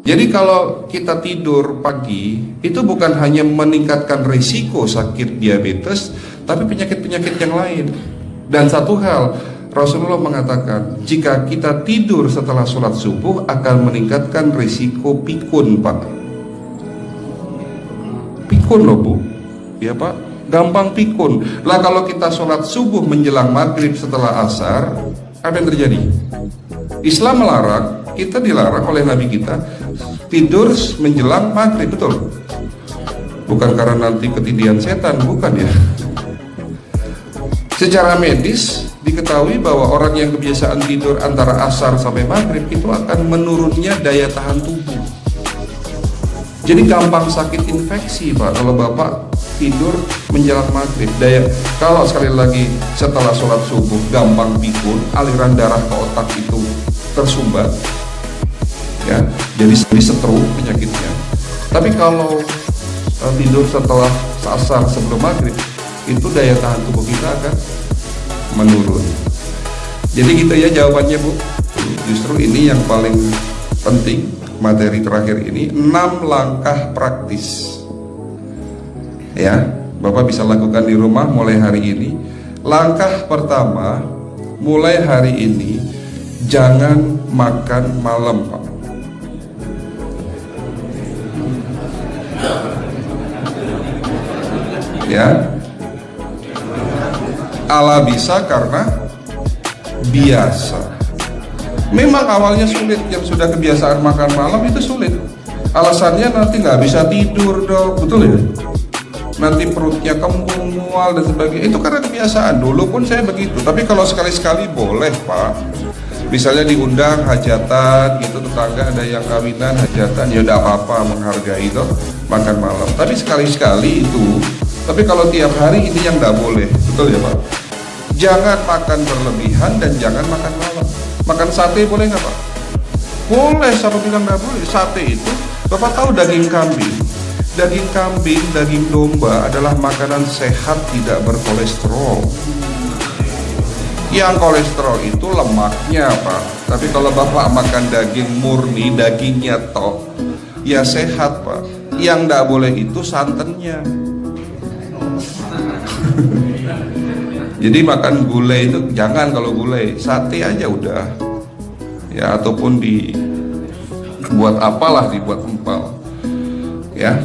Jadi kalau kita tidur pagi, itu bukan hanya meningkatkan risiko sakit diabetes, tapi penyakit-penyakit yang lain. Dan satu hal, Rasulullah mengatakan, jika kita tidur setelah sholat subuh akan meningkatkan risiko pikun, Pak. Pikun loh, Bu. Ya, Pak, gampang pikun. Lah kalau kita sholat subuh menjelang maghrib setelah asar, apa yang terjadi? Islam melarang, kita dilarang oleh Nabi kita tidur menjelang maghrib, betul? Bukan karena nanti ketidian setan, bukan ya. Secara medis diketahui bahwa orang yang kebiasaan tidur antara asar sampai maghrib itu akan menurunnya daya tahan tubuh. Jadi gampang sakit infeksi, Pak, kalau Bapak tidur menjelang maghrib. Kalau sekali lagi setelah sholat subuh gampang pikun, aliran darah ke otak itu tersumbat, ya, jadi stroke penyakitnya. Tapi kalau tidur setelah asar sebelum maghrib, itu daya tahan tubuh kita akan menurun. Jadi gitu ya jawabannya, Bu. Justru ini yang paling penting, materi terakhir ini 6 langkah praktis, ya, Bapak bisa lakukan di rumah mulai hari ini. Langkah pertama, mulai hari ini jangan makan malam, Pak. Ya, ala bisa karena biasa. Memang awalnya sulit, yang sudah kebiasaan makan malam itu sulit. Alasannya nanti nggak bisa tidur dong, betul ya? Nanti perutnya kembung, mual dan sebagainya. Itu karena kebiasaan. Dulu pun saya begitu. Tapi kalau sekali-sekali boleh, Pak. Misalnya diundang hajatan gitu, tetangga ada yang kawinan hajatan, ya udah apa-apa, menghargai itu makan malam. Tapi sekali-sekali itu. Tapi kalau tiap hari ini yang nggak boleh, betul ya, Pak? Jangan makan berlebihan dan jangan makan malam. Makan sate boleh nggak, Pak? Boleh, siapa bilang nggak boleh? Sate itu, Bapak tahu daging kambing? Daging kambing, daging domba adalah makanan sehat, tidak berkolesterol. Yang kolesterol itu lemaknya, Pak. Tapi kalau Bapak makan daging murni, dagingnya tok, ya sehat, Pak. Yang nggak boleh itu santannya. Jadi makan gulai itu jangan, kalau gulai sate aja udah, ya, ataupun dibuat apalah, dibuat empal, ya.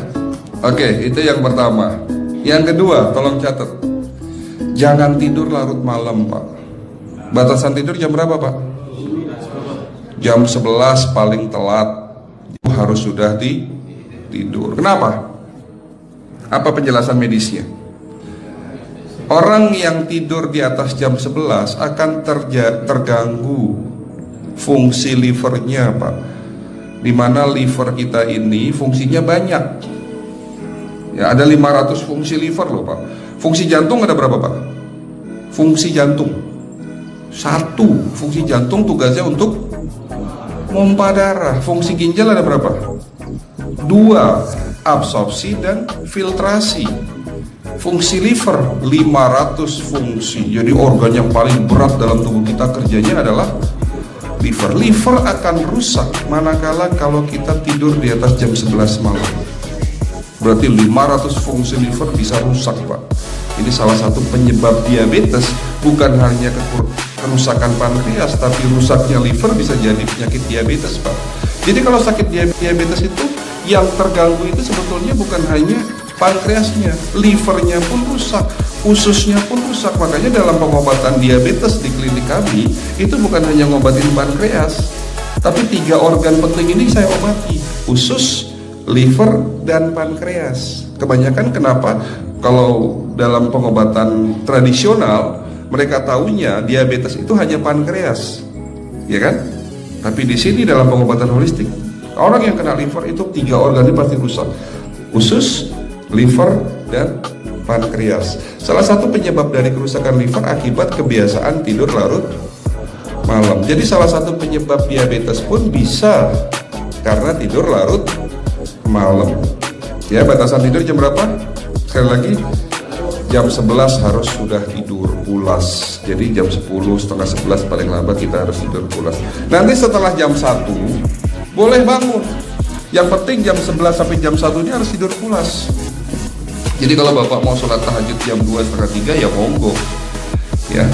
Oke, itu yang pertama. Yang kedua, tolong catat, jangan tidur larut malam, Pak. Batasan tidur jam berapa, Pak? Jam 11 paling telat harus sudah tidur. Kenapa? Apa penjelasan medisnya? Orang yang tidur di atas jam 11 akan terganggu fungsi livernya, Pak. Dimana liver kita ini fungsinya banyak. Ya, ada 500 fungsi liver loh, Pak. Fungsi jantung ada berapa, Pak? Fungsi jantung 1. Fungsi jantung tugasnya untuk pompa darah. Fungsi ginjal ada berapa? 2. Absorpsi dan filtrasi. Fungsi liver 500 fungsi. Jadi organ yang paling berat dalam tubuh kita kerjanya adalah liver. Liver akan rusak manakala kalau kita tidur di atas jam 11 malam. Berarti 500 fungsi liver bisa rusak, Pak. Ini salah satu penyebab diabetes. Bukan hanya kerusakan pankreas, tapi rusaknya liver bisa jadi penyakit diabetes, Pak. Jadi kalau sakit diabetes itu yang terganggu itu sebetulnya bukan hanya pankreasnya, livernya pun rusak, ususnya pun rusak. Makanya dalam pengobatan diabetes di klinik kami itu bukan hanya ngobatin pankreas, tapi 3 organ penting ini saya obati: usus, liver, dan pankreas. Kebanyakan kenapa? Kalau dalam pengobatan tradisional mereka tahunya diabetes itu hanya pankreas, ya kan? Tapi di sini dalam pengobatan holistik, orang yang kena liver itu 3 organ ini pasti rusak: usus, liver, dan pankreas. Salah satu penyebab dari kerusakan liver akibat kebiasaan tidur larut malam. Jadi salah satu penyebab diabetes pun bisa karena tidur larut malam. Ya, batasan tidur jam berapa? Sekali lagi, jam 11 harus sudah tidur pulas. Jadi jam 10, setengah 11 paling lambat kita harus tidur pulas. Nanti setelah jam 1 boleh bangun. Yang penting jam 11 sampai jam 1 ini harus tidur pulas. Jadi kalau Bapak mau sholat tahajud jam 2 setengah 3 ya monggo. Ya.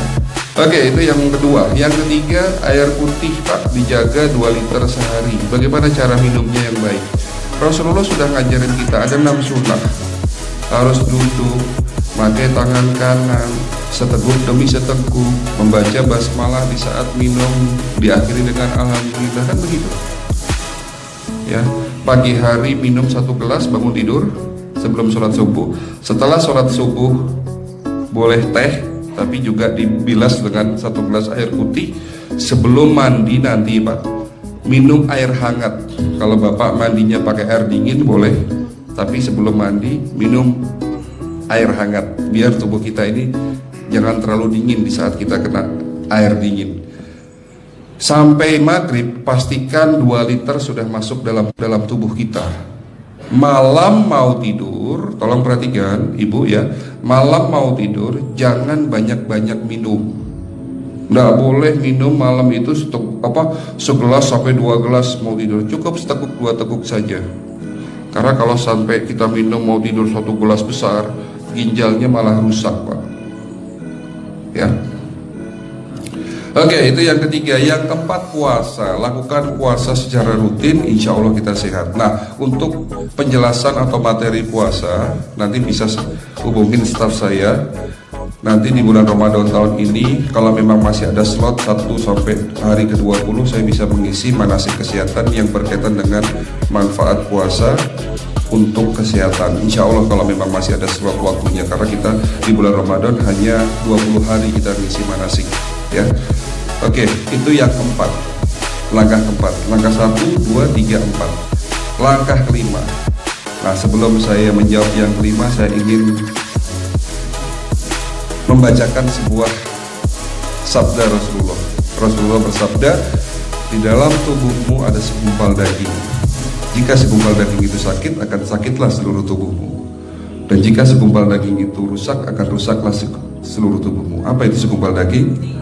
Oke, itu yang kedua. Yang ketiga, air putih Pak dijaga 2 liter sehari. Bagaimana cara minumnya yang baik? Rasulullah sudah ngajarin kita ada 6 sunnah. Harus duduk, pakai tangan kanan, seteguk demi seteguk, membaca basmalah di saat minum, diakhiri dengan alhamdulillah, kan begitu. Ya, pagi hari minum 1 gelas bangun tidur sebelum sholat subuh. Setelah sholat subuh boleh teh, tapi juga dibilas dengan 1 gelas air putih. Sebelum mandi nanti Pak, minum air hangat. Kalau Bapak mandinya pakai air dingin boleh, tapi sebelum mandi minum air hangat, biar tubuh kita ini jangan terlalu dingin di saat kita kena air dingin. Sampai maghrib pastikan 2 liter sudah masuk dalam tubuh kita. Malam mau tidur, tolong perhatikan Ibu ya, malam mau tidur jangan banyak-banyak minum. Nggak boleh minum malam itu segelas sampai 2 gelas mau tidur. Cukup seteguk 2 teguk saja. Karena kalau sampai kita minum mau tidur 1 gelas besar, ginjalnya malah rusak Pak. Ya. Oke, itu yang ketiga. Yang keempat, puasa. Lakukan puasa secara rutin, insya Allah kita sehat. Nah, untuk penjelasan atau materi puasa, nanti bisa hubungin staf saya. Nanti di bulan Ramadan tahun ini, kalau memang masih ada slot 1 sampai hari ke-20, saya bisa mengisi manasik kesehatan yang berkaitan dengan manfaat puasa untuk kesehatan. Insya Allah kalau memang masih ada slot waktunya, karena kita di bulan Ramadan hanya 20 hari kita mengisi manasik. Ya, oke, itu yang keempat. Langkah keempat, langkah 1, 2, 3, 4. Langkah kelima. Nah, sebelum saya menjawab yang kelima, saya ingin membacakan sebuah sabda Rasulullah. Rasulullah bersabda, di dalam tubuhmu ada segumpal daging. Jika segumpal daging itu sakit, akan sakitlah seluruh tubuhmu. Dan jika segumpal daging itu rusak, akan rusaklah seluruh tubuhmu. Apa itu segumpal daging?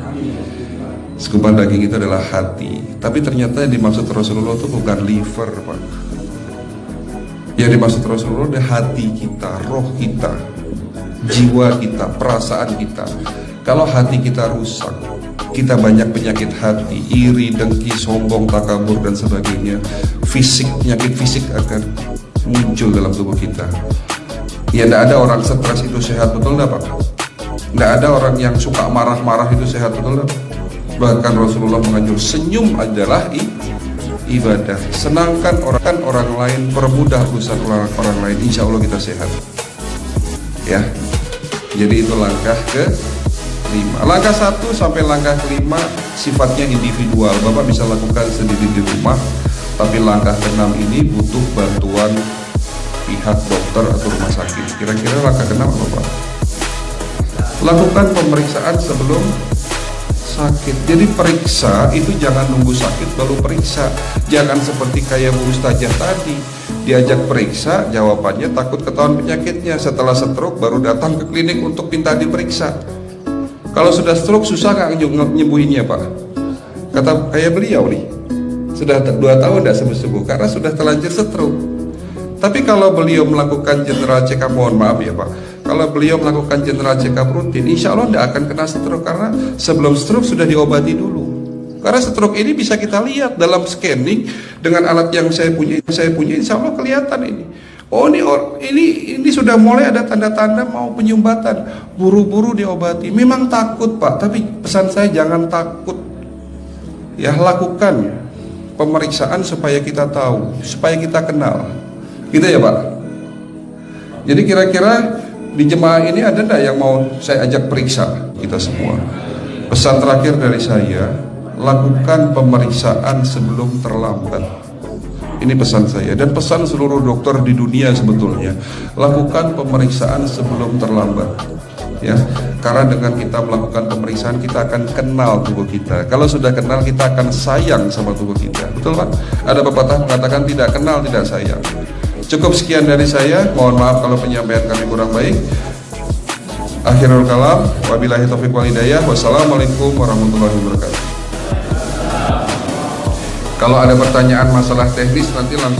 Segumpal daging itu adalah hati. Tapi ternyata yang dimaksud Rasulullah itu bukan liver Pak. Yang dimaksud Rasulullah adalah hati kita, roh kita, jiwa kita, perasaan kita. Kalau hati kita rusak, kita banyak penyakit hati, iri, dengki, sombong, takabur dan sebagainya. Penyakit fisik akan muncul dalam tubuh kita. Ya, tidak ada orang stres itu sehat, betul tidak Pak? Tidak ada orang yang suka marah-marah itu sehat, betul tidak? Bahkan Rasulullah menganjur senyum adalah ibadah. Senangkan orang lain, permudah urusan orang lain, insya Allah kita sehat. Ya, jadi itu langkah ke-5. Langkah 1 sampai langkah ke-5 sifatnya individual. Bapak bisa lakukan sendiri di rumah. Tapi langkah ke-6 ini butuh bantuan pihak dokter atau rumah sakit. Kira-kira langkah ke-6 apa Pak? Lakukan pemeriksaan sebelum sakit. Jadi periksa itu jangan nunggu sakit baru periksa. Jangan seperti kayak Bu Ustazah tadi, diajak periksa, jawabannya takut ketahuan penyakitnya. Setelah stroke baru datang ke klinik untuk minta diperiksa. Kalau sudah stroke susah nggak nyembuhinnya Pak? Kata kayak beliau nih, sudah 2 tahun tidak sembuh-sembuh karena sudah terlanjur stroke. Tapi kalau beliau melakukan general check up, mohon maaf ya Pak, kalau beliau melakukan general check up rutin, insya Allah tidak akan kena stroke, karena sebelum stroke sudah diobati dulu. Karena stroke ini bisa kita lihat dalam scanning dengan alat yang saya punya, insya Allah kelihatan ini. Oh ini sudah mulai ada tanda-tanda mau penyumbatan, buru-buru diobati. Memang takut Pak, tapi pesan saya jangan takut. Ya, lakukan pemeriksaan supaya kita tahu, supaya kita kenal. Gitu ya Pak. Jadi kira-kira di jemaah ini ada enggak yang mau saya ajak periksa kita semua? Pesan terakhir dari saya, lakukan pemeriksaan sebelum terlambat. Ini pesan saya dan pesan seluruh dokter di dunia sebetulnya. Lakukan pemeriksaan sebelum terlambat. Ya, karena dengan kita melakukan pemeriksaan kita akan kenal tubuh kita. Kalau sudah kenal kita akan sayang sama tubuh kita. Betul Pak? Ada pepatah mengatakan tidak kenal tidak sayang. Cukup sekian dari saya. Mohon maaf kalau penyampaian kami kurang baik. Akhirul kalam, wabillahi taufiq wal hidayah. Wassalamualaikum warahmatullahi wabarakatuh. Kalau ada pertanyaan masalah teknis nanti langsung